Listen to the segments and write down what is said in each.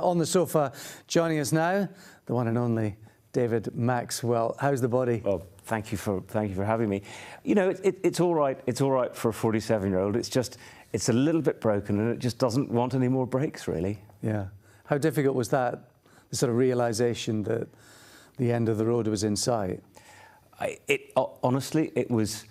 on the sofa, joining us now, the one and only David Maxwell. How's the body? Well, thank you for having me. You know, it's all right. It's all right for a 47-year-old. It's a little bit broken, and it just doesn't want any more breaks, really. Yeah. How difficult was that? The sort of realisation that the end of the road was in sight. Honestly, it was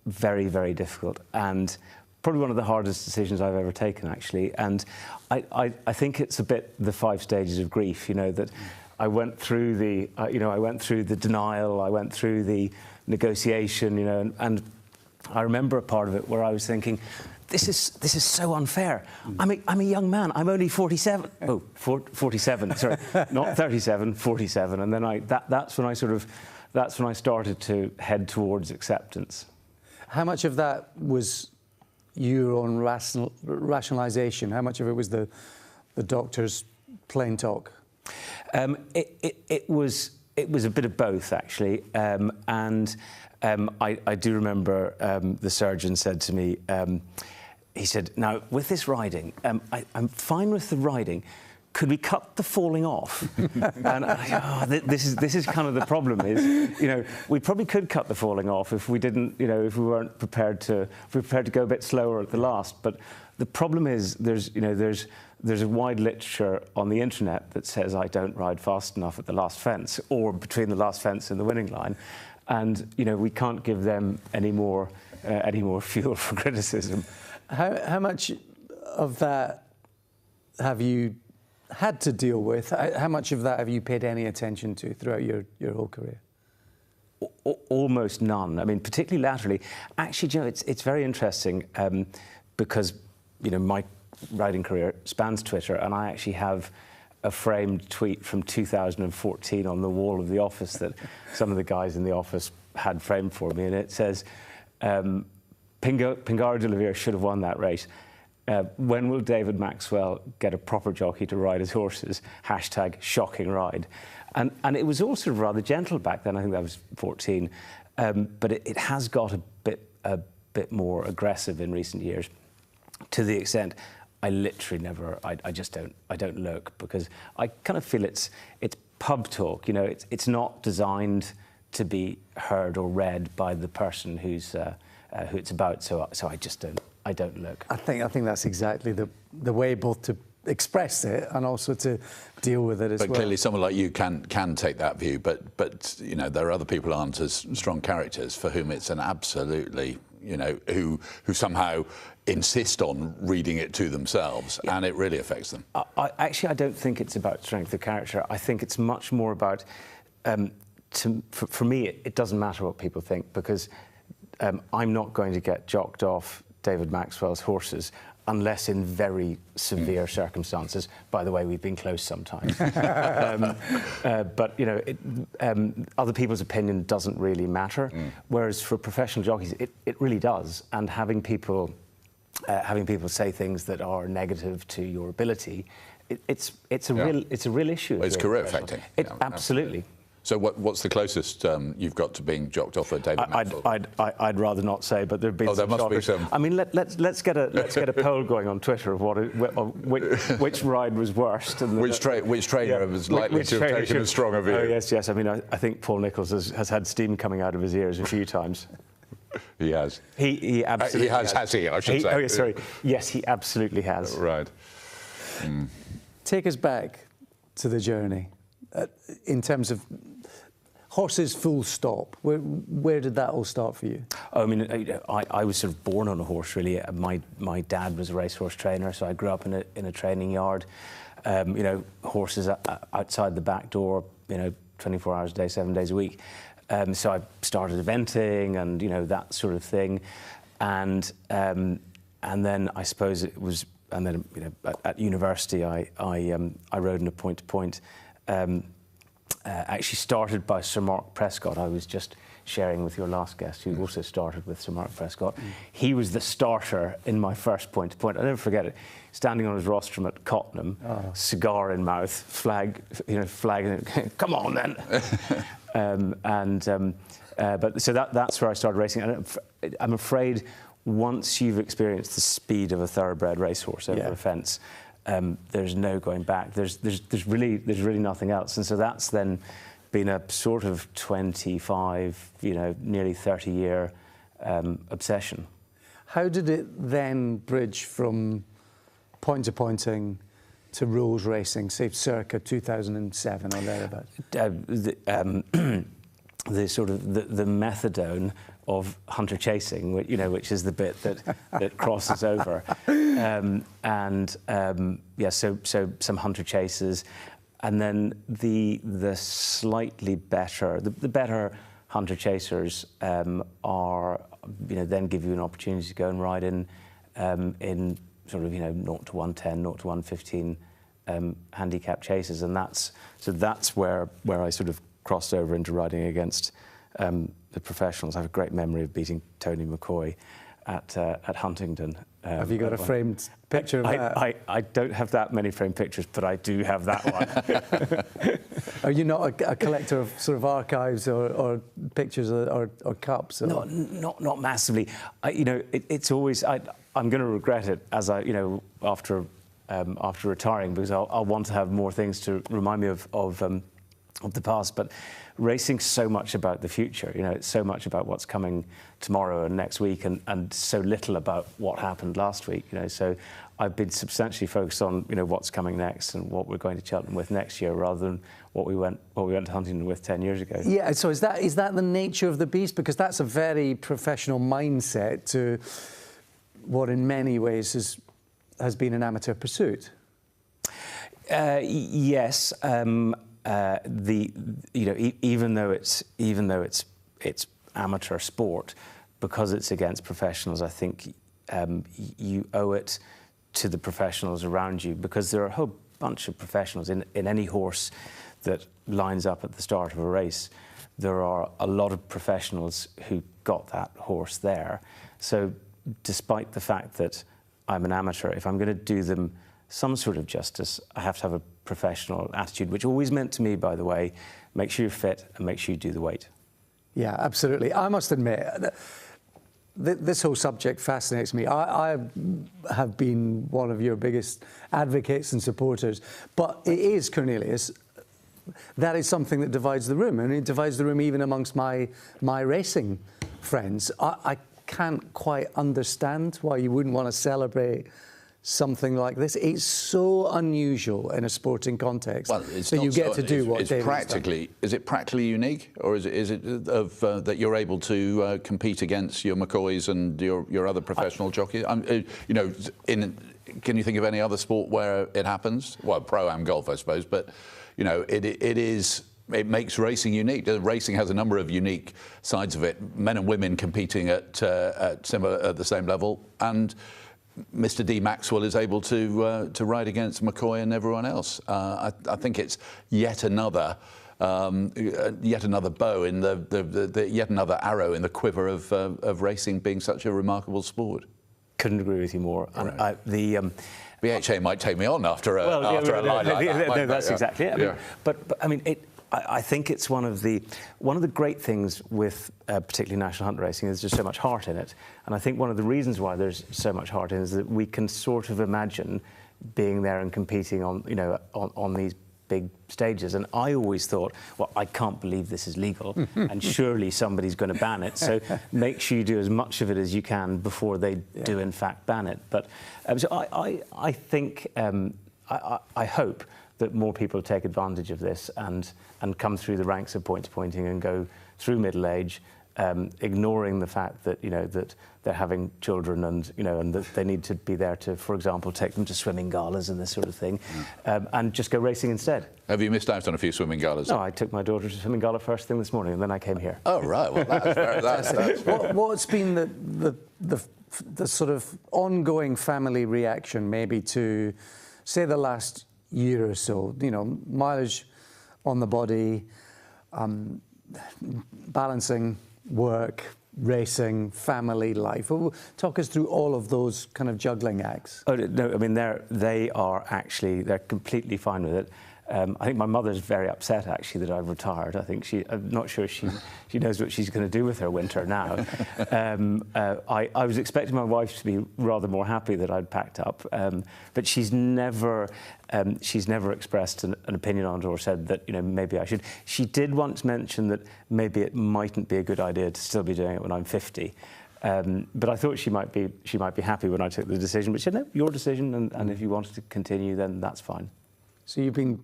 very, very difficult, and probably one of the hardest decisions I've ever taken, actually. And I think it's a bit the 5 stages of grief. You know, that I went through the I went through the denial, I went through the negotiation. You know, and I remember a part of it where I was thinking, this is so unfair. I'm a young man. I'm only 47. Oh, 47. Sorry, not 37. 47. And then that's when I started to head towards acceptance. How much of that was your own rationalisation? How much of it was the doctor's plain talk? It was a bit of both, actually. I do remember the surgeon said to me, he said, "Now, with this riding, I'm fine with the riding. Could we cut the falling off?" And this is kind of the problem. Is, you know, we probably could cut the falling off if we didn't, you know, if we weren't prepared to go a bit slower at the last. But the problem is there's a wide literature on the internet that says I don't ride fast enough at the last fence or between the last fence and the winning line, and you know we can't give them any more fuel for criticism. How much of that have you had to deal with? How much of that have you paid any attention to throughout your whole career? Almost none. I mean, particularly laterally. Actually, you know, it's very interesting because, you know, my riding career spans Twitter, and I actually have a framed tweet from 2014 on the wall of the office that some of the guys in the office had framed for me, and it says, Pingaro de Oliveira should have won that race. When will David Maxwell get a proper jockey to ride his horses? # shocking ride. And it was also rather gentle back then. I think that was 14. But it has got a bit more aggressive in recent years, to the extent I literally never, I don't look, because I kind of feel it's pub talk. You know, it's not designed to be heard or read by the person who it's about. So I don't look. I think that's exactly the way both to express it and also to deal with it as well. But clearly someone like you can take that view, but you know, there are other people who aren't as strong characters for whom it's an absolutely, you know, who somehow insist on reading it to themselves, yeah. And it really affects them. Actually, I don't think it's about strength of character. I think it's much more about, for me, it doesn't matter what people think, because I'm not going to get jocked off David Maxwell's horses unless in very severe circumstances. By the way, we've been close sometimes. But, you know, other people's opinion doesn't really matter, whereas for professional jockeys, it really does. And having people say things that are negative to your ability, it's a real issue. Well, it's career affecting. Absolutely. So what's the closest you've got to being jocked off at David Maxwell? I'd rather not say, but there've been some there must shockers. be some. I mean, let's get a poll going on Twitter of which ride was worst, and which trainer was likely to have taken a stronger view. Oh yes. I mean, I think Paul Nicholls has had steam coming out of his ears a few times. He has. He absolutely has. Has he? I should say. Oh yes, sorry. Yes, he absolutely has. Right. Take us back to the journey in terms of horses, full stop. Where did that all start for you? I mean, I was sort of born on a horse, really. My dad was a racehorse trainer, so I grew up in a training yard. You know, horses outside the back door, you know, 24 hours a day, 7 days a week. So I started eventing and, you know, that sort of thing. And then I suppose it was, and then, you know, at university I rode in a point-to-point. Actually started by Sir Mark Prescott. I was just sharing with your last guest, who also started with Sir Mark Prescott. He was the starter in my first point-to-point. I'll never forget it. Standing on his rostrum at Cottenham, cigar in mouth, flag, come on then. But so that's where I started racing. And I'm afraid once you've experienced the speed of a thoroughbred racehorse over a fence, there's no going back. There's really nothing else. And so that's then been a sort of 25, nearly 30-year obsession. How did it then bridge from point-to-pointing to rules racing, say circa 2007 or thereabouts? The sort of the methadone of hunter chasing, which is the bit that crosses over, so some hunter chases, and then the slightly better, the better hunter chasers are then give you an opportunity to go and ride in sort of 0 to 110, 0 to 115 handicap chases, and that's where I sort of crossed over into riding against the professionals. I have a great memory of beating Tony McCoy at Huntingdon. Have you got a framed picture of that? I don't have that many framed pictures, but I do have that one. Are you not a collector of sort of archives or pictures or cups? Or? Not massively. It's always I'm going to regret it as after retiring, because I'll want to have more things to remind me of the past. But racing's so much about the future. It's so much about what's coming tomorrow and next week, and so little about what happened last week. So I've been substantially focused on what's coming next and what we're going to Cheltenham with next year, rather than what we went to Huntingdon with 10 years ago. Yeah. So is that the nature of the beast? Because that's a very professional mindset to what, in many ways, has been an amateur pursuit. Yes. Even though it's amateur sport, because it's against professionals, I think you owe it to the professionals around you, because there are a whole bunch of professionals in any horse that lines up at the start of a race. There are a lot of professionals who got that horse there. So despite the fact that I'm an amateur, if I'm going to do them some sort of justice, I have to have a professional attitude, which always meant to me, by the way, make sure you're fit and make sure you do the weight. Yeah, absolutely. I must admit, this whole subject fascinates me. I have been one of your biggest advocates and supporters, but it is, Cornelius, that is something that divides the room, and it divides the room even amongst my racing friends. I can't quite understand why you wouldn't want to celebrate something like this. It's so unusual in a sporting context that you get to do what David's done. Is it practically unique, or is it that you're able to compete against your McCoys and your other professional jockeys? Can you think of any other sport where it happens? Well, pro-am golf, I suppose, but it makes racing unique. Racing has a number of unique sides of it. Men and women competing at the same level, and Mr. D. Maxwell is able to ride against McCoy and everyone else. I think it's yet another bow in yet another arrow in the quiver of racing being such a remarkable sport. Couldn't agree with you more. Right. BHA might take me on after a line like that. No, that's exactly it. I mean, I think it's one of the great things with particularly national hunt racing is there's so much heart in it, and I think one of the reasons why there's so much heart in it is that we can sort of imagine being there and competing on these big stages. And I always thought, well, I can't believe this is legal, and surely somebody's going to ban it. So make sure you do as much of it as you can before they do in fact ban it. But so I think I hope that more people take advantage of this and come through the ranks of point-to-pointing and go through middle age, ignoring the fact that that they're having children and that they need to be there to, for example, take them to swimming galas and this sort of thing, and just go racing instead. Have you missed out on a few swimming galas? No, I took my daughter to swimming gala first thing this morning, and then I came here. Oh right, well that's What's been the sort of ongoing family reaction, maybe, to, say, the last year or so? Mileage on the body, balancing work, racing, family life. Talk us through all of those kind of juggling acts. Oh no, I mean they're completely fine with it. I think my mother's very upset, actually, that I've retired. I think I'm not sure she knows what she's going to do with her winter now. I was expecting my wife to be rather more happy that I'd packed up, but she's never expressed an opinion on it or said that, you know, maybe I should. She did once mention that maybe it mightn't be a good idea to still be doing it when I'm 50. But I thought she might be happy when I took the decision. But she said, no, your decision, and if you wanted to continue, then that's fine. So you've been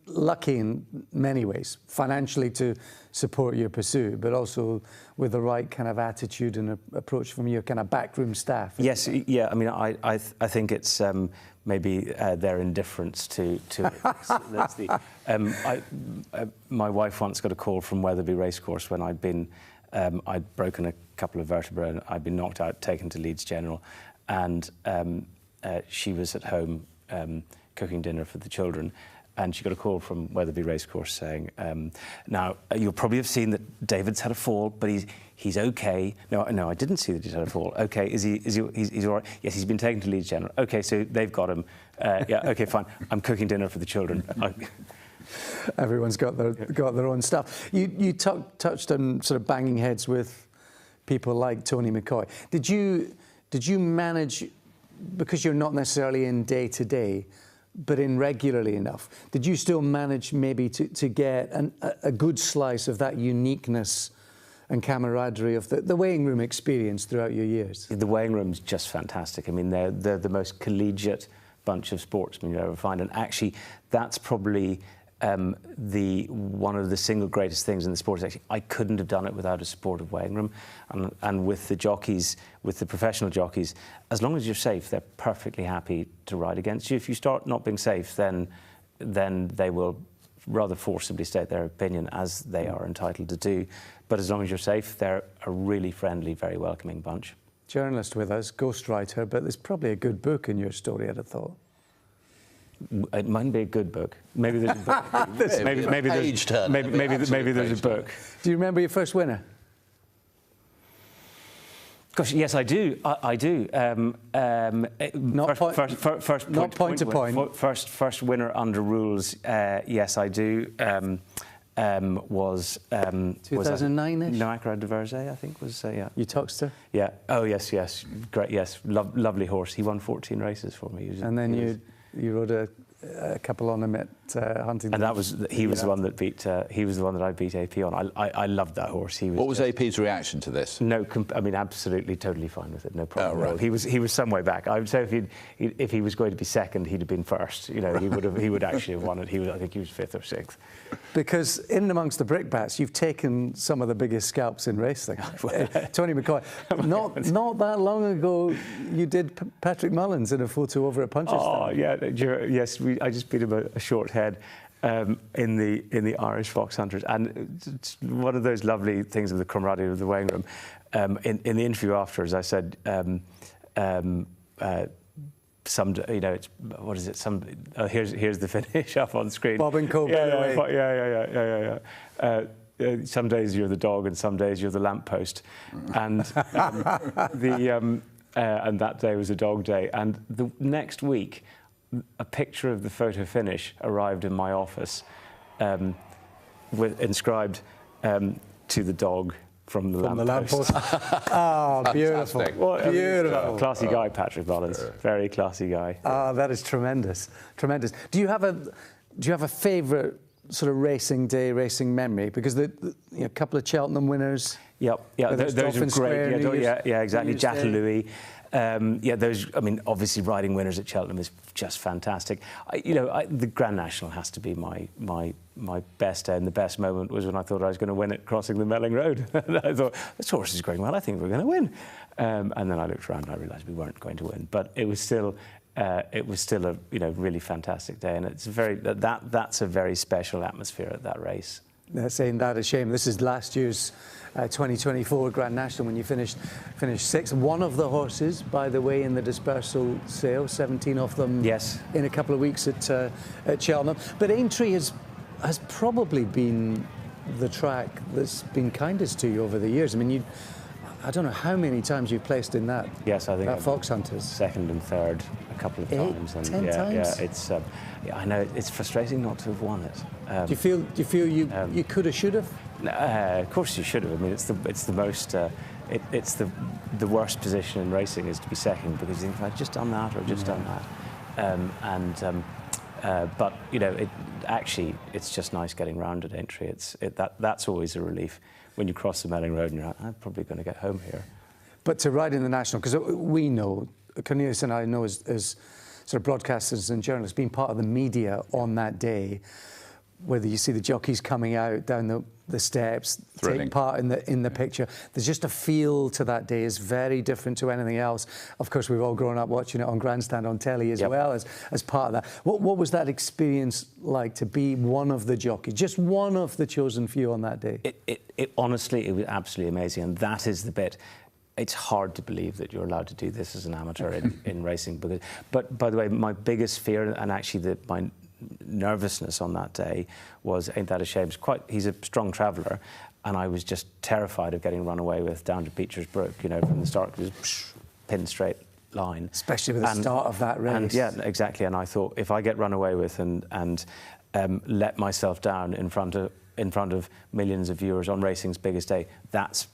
lucky in many ways, financially to support your pursuit, but also with the right kind of attitude and approach from your kind of backroom staff. Yes, yeah. I mean, I think it's maybe their indifference to it. My wife once got a call from Wetherby Racecourse when I'd broken a couple of vertebrae and I'd been knocked out, taken to Leeds General, and she was at home cooking dinner for the children, and she got a call from Wetherby Racecourse saying, now, you'll probably have seen that David's had a fall, but he's okay. No, I didn't see that he's had a fall. Okay, he's all right? Yes, he's been taken to Leeds General. Okay, so they've got him. Yeah, okay, fine. I'm cooking dinner for the children. Everyone's got their own stuff. You touched on sort of banging heads with people like Tony McCoy. Did you manage, because you're not necessarily in day to day, but in regularly enough, did you still manage maybe to get a good slice of that uniqueness and camaraderie of the weighing room experience throughout your years? The weighing room's just fantastic. I mean, they're the most collegiate bunch of sportsmen you'll ever find, and actually that's probably one of the single greatest things in the sport. Is actually, I couldn't have done it without a supportive weighing room, and with the jockeys, with the professional jockeys, as long as you're safe, they're perfectly happy to ride against you. If you start not being safe, then they will rather forcibly state their opinion, as they are entitled to do. But as long as you're safe, they're a really friendly, very welcoming bunch. Journalist with us, ghostwriter, but there's probably a good book in your story, I'd have thought. It mightn't be a good book. Maybe there's a book. maybe there's a book. Do you remember your first winner? Gosh, yes, I do. I do. First winner under rules. Yes, I do. Was 2009-ish? Noacra de Verze, I think was. Yeah. You Tuxter? Yeah. Oh yes. Great. Yes. Lovely horse. He won 14 races for me. And then you rode a couple on him at Huntingdon. And he was the one that beat. He was the one that I beat AP on. I loved that horse. What was AP's reaction to this? No, I mean absolutely, totally fine with it. No problem. Oh, right. He was some way back. I would say if he was going to be second, he'd have been first. You know, he would actually have won it. I think he was fifth or sixth. Because in and amongst the brickbats, you've taken some of the biggest scalps in racing. Tony McCoy. Not that long ago, you did Patrick Mullins in a photo over at Punchestown. Oh yeah, yes. I just beat him a short head in the Irish Fox Hunters, and it's one of those lovely things of the camaraderie of the weighing room. In the interview afterwards, I said, here's the finish up on screen. Bob and Co. Yeah. Some days you're the dog, and some days you're the lamppost, and and that day was a dog day, and the next week, a picture of the photo finish arrived in my office, with inscribed to the dog from the lamppost. Oh, beautiful. Well, beautiful. Classy guy, Patrick Mullins. Very classy guy. Oh, that is tremendous. Tremendous. Do you have a favourite sort of racing day, racing memory? Because a couple of Cheltenham winners. Yep. Yeah, those are great. Yeah, exactly. Jatalui. I mean, obviously riding winners at Cheltenham is just fantastic. The Grand National has to be my best day, and the best moment was when I thought I was going to win it crossing the Melling Road. And I thought, this horse is going well, I think we're going to win. And then I looked around and I realised we weren't going to win. But it was still a really fantastic day, and it's that's a very special atmosphere at that race. Saying that a shame. This is last year's 2024 Grand National when you finished sixth. One of the horses, by the way, in the dispersal sale, 17 of them. Yes. In a couple of weeks at Cheltenham. But Aintree has probably been the track that's been kindest to you over the years. I mean, I don't know how many times you've placed in that. Yes, I think that Fox Hunters. Second and third a couple of 8, times. 10 times? Yeah, it's. I know it's frustrating not to have won it. Do you feel you could have, should have? Of course you should have. I mean, it's the most. It's the worst position in racing is to be second, because you think, if I'd just done that or just done that. But you know, it's just nice getting round at Aintree. That's always a relief when you cross the Melling Road and you're like, I'm probably going to get home here. But to ride in the National, because we know, Cornelius and I know as sort of broadcasters and journalists, being part of the media on that day, whether you see the jockeys coming out down the steps, Thrilling. take part in the picture, there's just a feel to that day is very different to anything else. Of course, we've all grown up watching it on Grandstand on telly as well as part of that. What was that experience like to be one of the jockeys, just one of the chosen few on that day? It honestly, it was absolutely amazing, and that is the bit. It's hard to believe that you're allowed to do this as an amateur in racing. But by the way, my biggest fear, and actually my nervousness on that day, was, ain't that a shame? He's a strong traveller, and I was just terrified of getting run away with down to Beecher's Brook, you know, from the start. It was pin straight line. Especially with the start of that race. And yeah, exactly. And I thought, if I get run away with and let myself down in front of millions of viewers on racing's biggest day, that's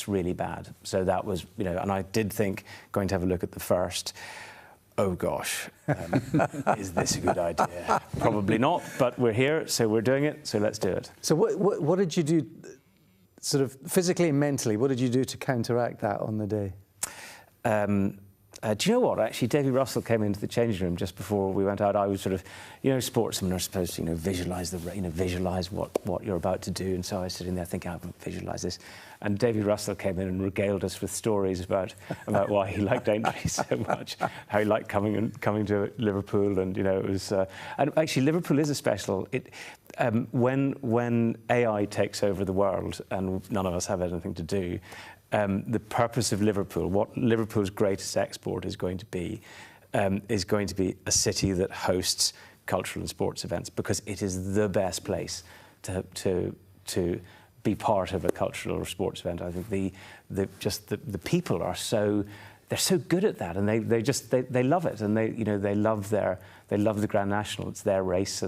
really bad. So that was, you know, and I did think, going to have a look at the first, oh gosh, is this a good idea? Probably not, but we're here, so we're doing it, so let's do it. So what did you do, sort of physically and mentally, what did you do to counteract that on the day? Do you know what? Actually, Davy Russell came into the changing room just before we went out. I was sort of, you know, sportsmen are supposed to, you know, visualise what you're about to do. And so I was sitting there thinking, I won't visualise this. And Davy Russell came in and regaled us with stories about why he liked Aintree so much, how he liked coming to Liverpool, and you know, it was. And actually, Liverpool is a special. When AI takes over the world and none of us have anything to do. The purpose of Liverpool, what Liverpool's greatest export is going to be a city that hosts cultural and sports events, because it is the best place to be part of a cultural or sports event. I think the people are they're so good at that, and they love it, and they love the Grand National. It's their race,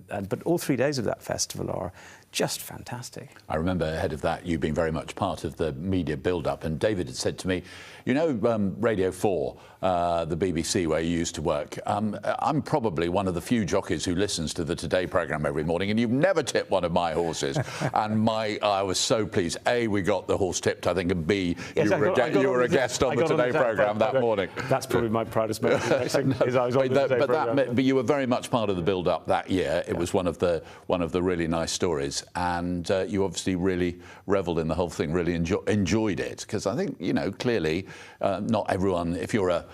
but all 3 days of that festival are just fantastic. I remember ahead of that you being very much part of the media build-up, and David had said to me, you know, Radio 4, the BBC where you used to work, I'm probably one of the few jockeys who listens to the Today programme every morning, and you've never tipped one of my horses. And I was so pleased. A, we got the horse tipped, I think, and B, yes, you were a guest on the Today programme that morning. That's probably my proudest moment. But you were very much part of the build-up that year. It was one of the really nice stories. And you obviously really revelled in the whole thing, really enjoyed it, because I think, you know, clearly not everyone. If you're a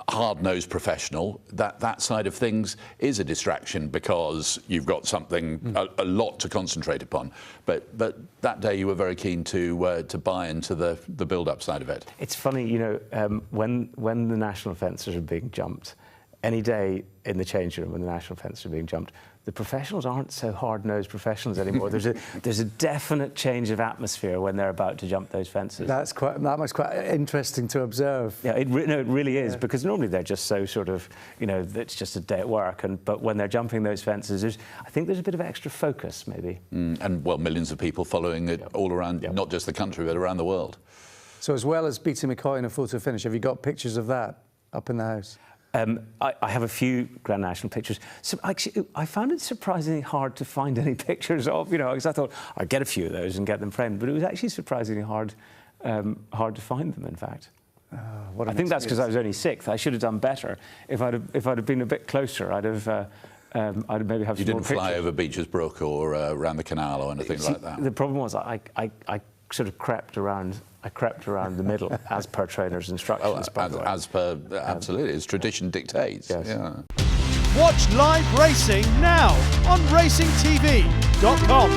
hard-nosed professional, that side of things is a distraction, because you've got something a lot to concentrate upon. But that day you were very keen to buy into the build-up side of it. It's funny, you know, when the national fences are being jumped, any day in the changing room when the national fences are being jumped, the professionals aren't so hard-nosed professionals anymore. There's a definite change of atmosphere when they're about to jump those fences. That was quite interesting to observe. Yeah, it really is, because normally they're just so sort of, you know, it's just a day at work, but when they're jumping those fences, I think there's a bit of extra focus, maybe. And well, millions of people following it all around, not just the country, but around the world. So as well as beating McCoy in a photo finish, have you got pictures of that up in the house? I have a few Grand National pictures. So actually, I found it surprisingly hard to find any pictures of, you know, because I thought I'd get a few of those and get them framed, but it was actually surprisingly hard to find them, in fact. I think that's because I was only 6th. I should have done better. If I'd have been a bit closer, I'd maybe have. You some more didn't fly pictures. over Beecher's Brook or around the canal or anything like that. The problem was I sort of crept around the middle as per trainer's instructions. Absolutely, as tradition dictates. Yes. Yeah. Watch live racing now on racingtv.com.